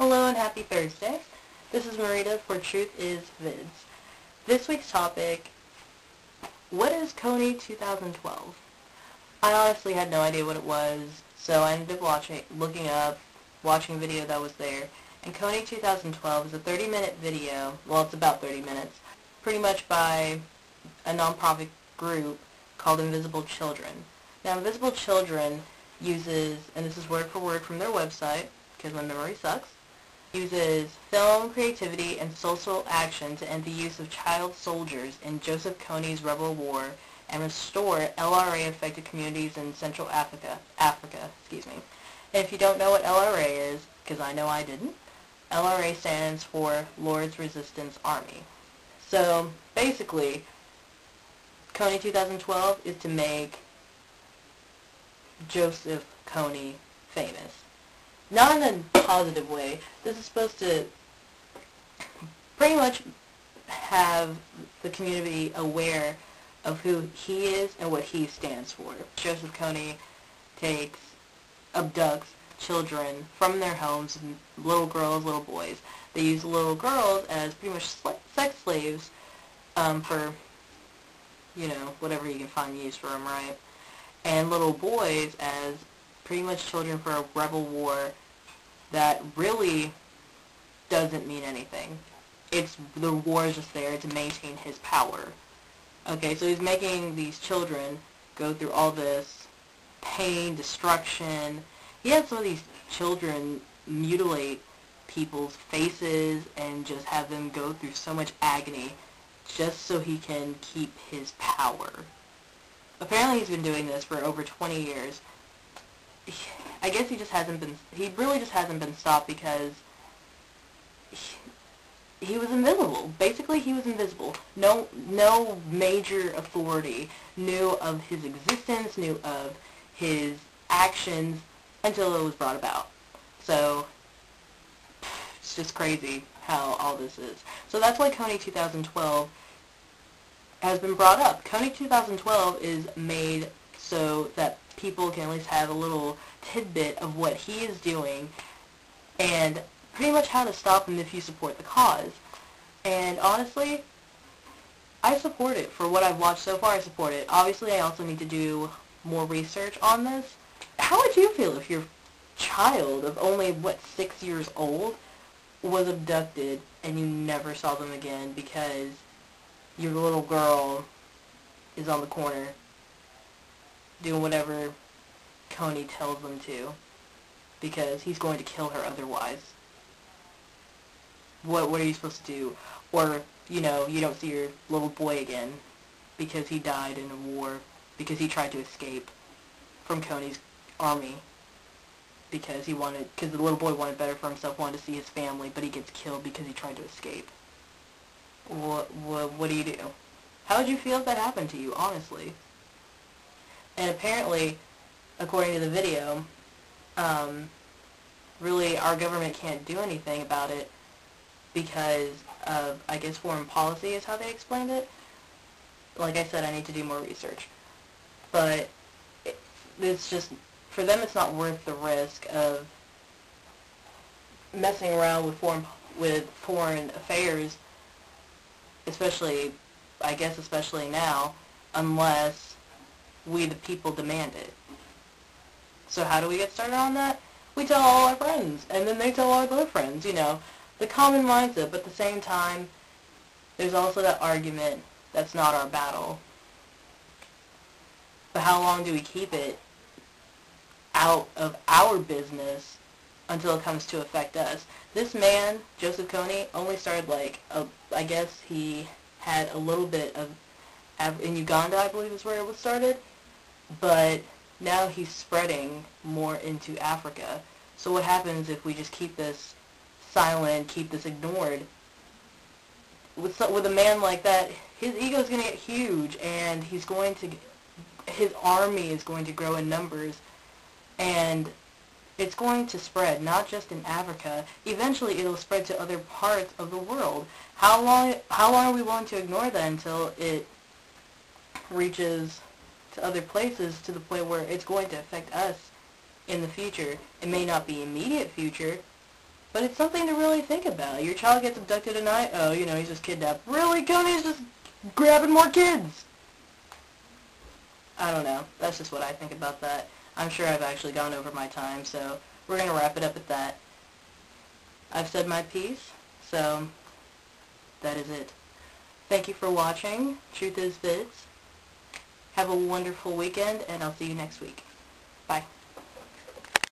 Hello and happy Thursday. This is Marita for TruthIsVids. This week's topic, what is Kony2012? I honestly had no idea what it was, so I ended up watching a video that was there. And Kony2012 is a 30-minute video, well, it's about 30 minutes, pretty much by a nonprofit group called Invisible Children. Now, Invisible Children uses, and this is word for word from their website, because my memory sucks, uses film, creativity, and social action to end the use of child soldiers in Joseph Kony's rebel war and restore LRA-affected communities in Central Africa. And if you don't know what LRA is, because I know I didn't, LRA stands for Lord's Resistance Army. So, basically, Kony2012 is to make Joseph Kony famous. Not in a positive way. This is supposed to pretty much have the community aware of who he is and what he stands for. Joseph Kony abducts children from their homes, little girls, little boys. They use little girls as pretty much sex slaves for, whatever you can find use for them, right? And little boys as pretty much children for a rebel war that really doesn't mean anything. The war is just there to maintain his power. Okay, so he's making these children go through all this pain, destruction. He had some of these children mutilate people's faces and just have them go through so much agony just so he can keep his power. Apparently he's been doing this for over 20 years. I guess he really just hasn't been stopped because he was invisible. Basically, he was invisible. No major authority knew of his existence, knew of his actions until it was brought about. So, it's just crazy how all this is. So that's why Kony2012 has been brought up. Kony2012 is made so that people can at least have a little tidbit of what he is doing and pretty much how to stop him if you support the cause. And honestly, I support it. For what I've watched so far, I support it. Obviously, I also need to do more research on this. How would you feel if your child of only, 6 years old was abducted and you never saw them again because your little girl is on the corner doing whatever Kony tells them to because he's going to kill her otherwise? What are you supposed to do? Or, you don't see your little boy again because he died in a war, because he tried to escape from Kony's army because the little boy wanted better for himself, wanted to see his family, but he gets killed because he tried to escape. What do you do? How would you feel if that happened to you, honestly? And apparently, according to the video, really our government can't do anything about it because of, I guess, foreign policy is how they explained it. Like I said, I need to do more research. But it's just, for them it's not worth the risk of messing around with foreign affairs, especially now, unless we the people demand it. So how do we get started on that? We tell all our friends, and then they tell all their friends, the common mindset, but at the same time, there's also that argument, that's not our battle. But how long do we keep it out of our business until it comes to affect us? This man, Joseph Kony, only started I guess he had a little bit of, in Uganda I believe is where it was started, but now he's spreading more into Africa. So what happens if we just keep this silent, keep this ignored? With a man like that, his ego is going to get huge, and his army is going to grow in numbers, and it's going to spread, not just in Africa. Eventually, it'll spread to other parts of the world. How long are we willing to ignore that until it reaches to other places to the point where it's going to affect us in the future? It may not be immediate future, But it's something to really think about. Your child gets abducted at night, oh, you know, he's just kidnapped. Really? Kony's just grabbing more kids. I don't know. That's just what I think about that. I'm sure I've actually gone over my time, so we're going to wrap it up at that. I've said my piece, so that is it. Thank you for watching Truth Is Vids. Have a wonderful weekend, and I'll see you next week. Bye.